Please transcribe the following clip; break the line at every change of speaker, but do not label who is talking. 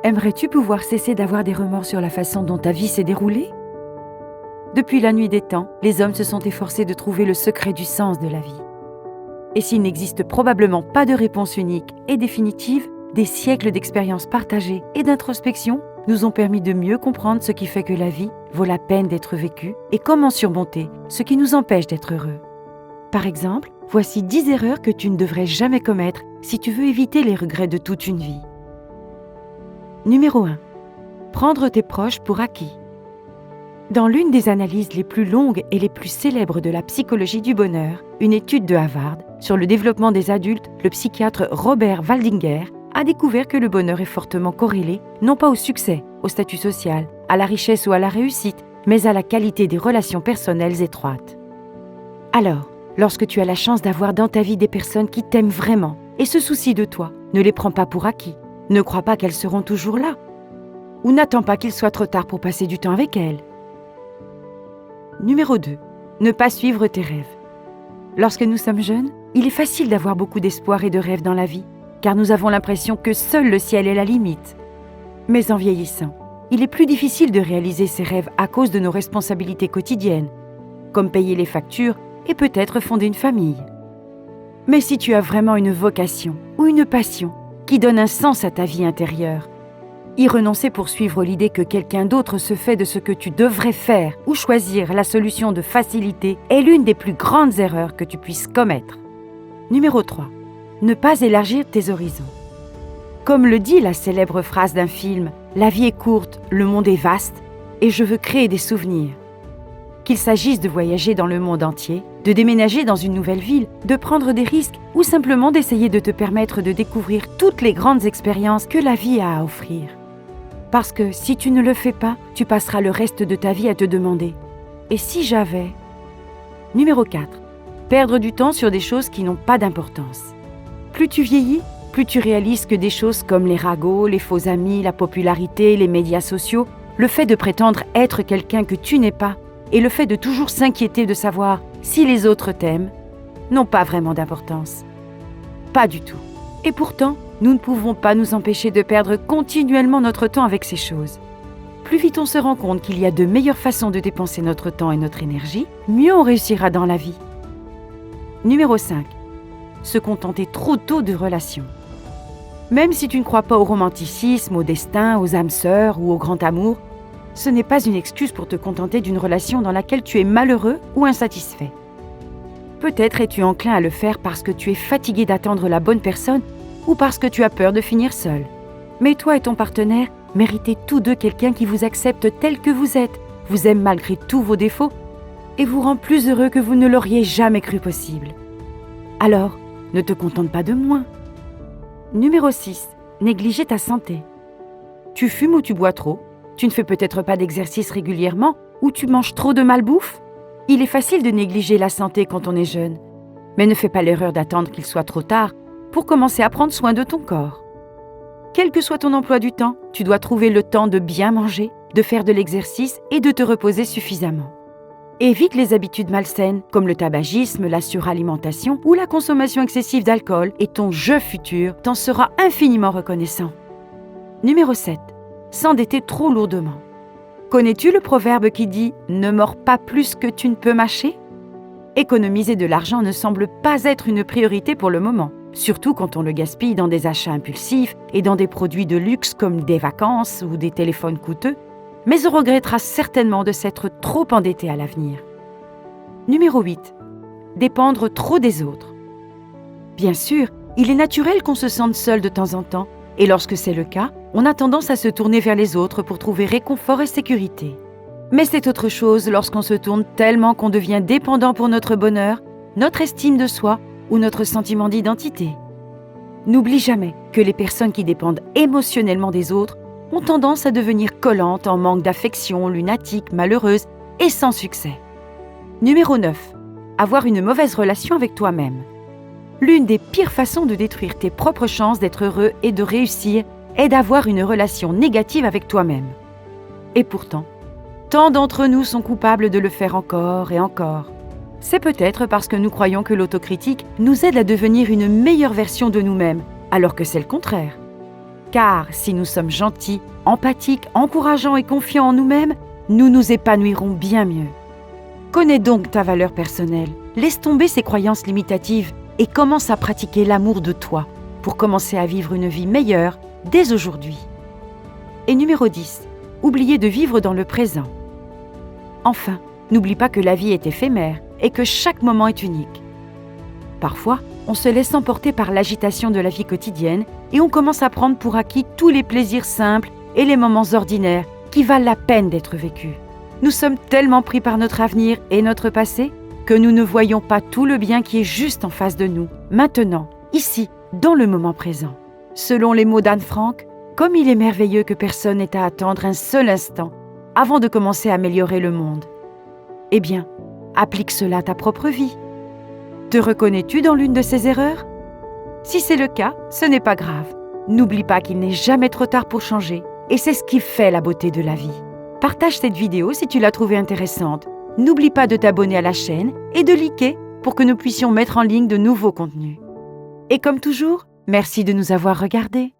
Aimerais-tu pouvoir cesser d'avoir des remords sur la façon dont ta vie s'est déroulée? Depuis la nuit des temps, les hommes se sont efforcés de trouver le secret du sens de la vie. Et s'il n'existe probablement pas de réponse unique et définitive, des siècles d'expériences partagées et d'introspection nous ont permis de mieux comprendre ce qui fait que la vie vaut la peine d'être vécue et comment surmonter ce qui nous empêche d'être heureux. Par exemple, voici 10 erreurs que tu ne devrais jamais commettre si tu veux éviter les regrets de toute une vie. Numéro 1. Prendre tes proches pour acquis. Dans l'une des analyses les plus longues et les plus célèbres de la psychologie du bonheur, une étude de Harvard sur le développement des adultes, le psychiatre Robert Waldinger a découvert que le bonheur est fortement corrélé, non pas au succès, au statut social, à la richesse ou à la réussite, mais à la qualité des relations personnelles étroites. Alors, lorsque tu as la chance d'avoir dans ta vie des personnes qui t'aiment vraiment et se soucient de toi, ne les prends pas pour acquis. Ne crois pas qu'elles seront toujours là. Ou n'attends pas qu'il soit trop tard pour passer du temps avec elles. Numéro 2. Ne pas suivre tes rêves. Lorsque nous sommes jeunes, il est facile d'avoir beaucoup d'espoir et de rêves dans la vie, car nous avons l'impression que seul le ciel est la limite. Mais en vieillissant, il est plus difficile de réaliser ces rêves à cause de nos responsabilités quotidiennes, comme payer les factures et peut-être fonder une famille. Mais si tu as vraiment une vocation ou une passion qui donne un sens à ta vie intérieure, y renoncer pour suivre l'idée que quelqu'un d'autre se fait de ce que tu devrais faire ou choisir la solution de facilité est l'une des plus grandes erreurs que tu puisses commettre. Numéro 3. Ne pas élargir tes horizons. Comme le dit la célèbre phrase d'un film, « La vie est courte, le monde est vaste, et je veux créer des souvenirs ». Qu'il s'agisse de voyager dans le monde entier, de déménager dans une nouvelle ville, de prendre des risques ou simplement d'essayer de te permettre de découvrir toutes les grandes expériences que la vie a à offrir. Parce que si tu ne le fais pas, tu passeras le reste de ta vie à te demander « Et si j'avais ?» Numéro 4. Perdre du temps sur des choses qui n'ont pas d'importance. Plus tu vieillis, plus tu réalises que des choses comme les ragots, les faux amis, la popularité, les médias sociaux, le fait de prétendre être quelqu'un que tu n'es pas, et le fait de toujours s'inquiéter de savoir si les autres t'aiment, n'ont pas vraiment d'importance. Pas du tout. Et pourtant, nous ne pouvons pas nous empêcher de perdre continuellement notre temps avec ces choses. Plus vite on se rend compte qu'il y a de meilleures façons de dépenser notre temps et notre énergie, mieux on réussira dans la vie. Numéro 5. Se contenter trop tôt de relations. Même si tu ne crois pas au romanticisme, au destin, aux âmes sœurs ou au grand amour, ce n'est pas une excuse pour te contenter d'une relation dans laquelle tu es malheureux ou insatisfait. Peut-être es-tu enclin à le faire parce que tu es fatigué d'attendre la bonne personne ou parce que tu as peur de finir seul. Mais toi et ton partenaire méritez tous deux quelqu'un qui vous accepte tel que vous êtes, vous aime malgré tous vos défauts et vous rend plus heureux que vous ne l'auriez jamais cru possible. Alors, ne te contente pas de moins. Numéro 6. Négliger ta santé. Tu fumes ou tu bois trop? Tu ne fais peut-être pas d'exercice régulièrement ou tu manges trop de malbouffe? Il est facile de négliger la santé quand on est jeune. Mais ne fais pas l'erreur d'attendre qu'il soit trop tard pour commencer à prendre soin de ton corps. Quel que soit ton emploi du temps, tu dois trouver le temps de bien manger, de faire de l'exercice et de te reposer suffisamment. Évite les habitudes malsaines comme le tabagisme, la suralimentation ou la consommation excessive d'alcool et ton je futur t'en sera infiniment reconnaissant. Numéro 7. S'endetter trop lourdement. Connais-tu le proverbe qui dit « Ne mords pas plus que tu ne peux mâcher » Économiser de l'argent ne semble pas être une priorité pour le moment, surtout quand on le gaspille dans des achats impulsifs et dans des produits de luxe comme des vacances ou des téléphones coûteux, mais on regrettera certainement de s'être trop endetté à l'avenir. Numéro 8. Dépendre trop des autres. Bien sûr, il est naturel qu'on se sente seul de temps en temps, et lorsque c'est le cas, on a tendance à se tourner vers les autres pour trouver réconfort et sécurité. Mais c'est autre chose lorsqu'on se tourne tellement qu'on devient dépendant pour notre bonheur, notre estime de soi ou notre sentiment d'identité. N'oublie jamais que les personnes qui dépendent émotionnellement des autres ont tendance à devenir collantes en manque d'affection, lunatiques, malheureuses et sans succès. Numéro 9. Avoir une mauvaise relation avec toi-même. L'une des pires façons de détruire tes propres chances d'être heureux et de réussir est d'avoir une relation négative avec toi-même. Et pourtant, tant d'entre nous sont coupables de le faire encore et encore. C'est peut-être parce que nous croyons que l'autocritique nous aide à devenir une meilleure version de nous-mêmes, alors que c'est le contraire. Car si nous sommes gentils, empathiques, encourageants et confiants en nous-mêmes, nous nous épanouirons bien mieux. Connais donc ta valeur personnelle, laisse tomber ces croyances limitatives et commence à pratiquer l'amour de toi pour commencer à vivre une vie meilleure dès aujourd'hui. Et numéro 10, oubliez de vivre dans le présent. Enfin, n'oublie pas que la vie est éphémère et que chaque moment est unique. Parfois, on se laisse emporter par l'agitation de la vie quotidienne et on commence à prendre pour acquis tous les plaisirs simples et les moments ordinaires qui valent la peine d'être vécus. Nous sommes tellement pris par notre avenir et notre passé que nous ne voyons pas tout le bien qui est juste en face de nous, maintenant, ici, dans le moment présent. Selon les mots d'Anne Frank, comme il est merveilleux que personne n'ait à attendre un seul instant avant de commencer à améliorer le monde. Eh bien, applique cela à ta propre vie. Te reconnais-tu dans l'une de ces erreurs? Si c'est le cas, ce n'est pas grave. N'oublie pas qu'il n'est jamais trop tard pour changer et c'est ce qui fait la beauté de la vie. Partage cette vidéo si tu l'as trouvée intéressante. N'oublie pas de t'abonner à la chaîne et de liker pour que nous puissions mettre en ligne de nouveaux contenus. Et comme toujours, merci de nous avoir regardés.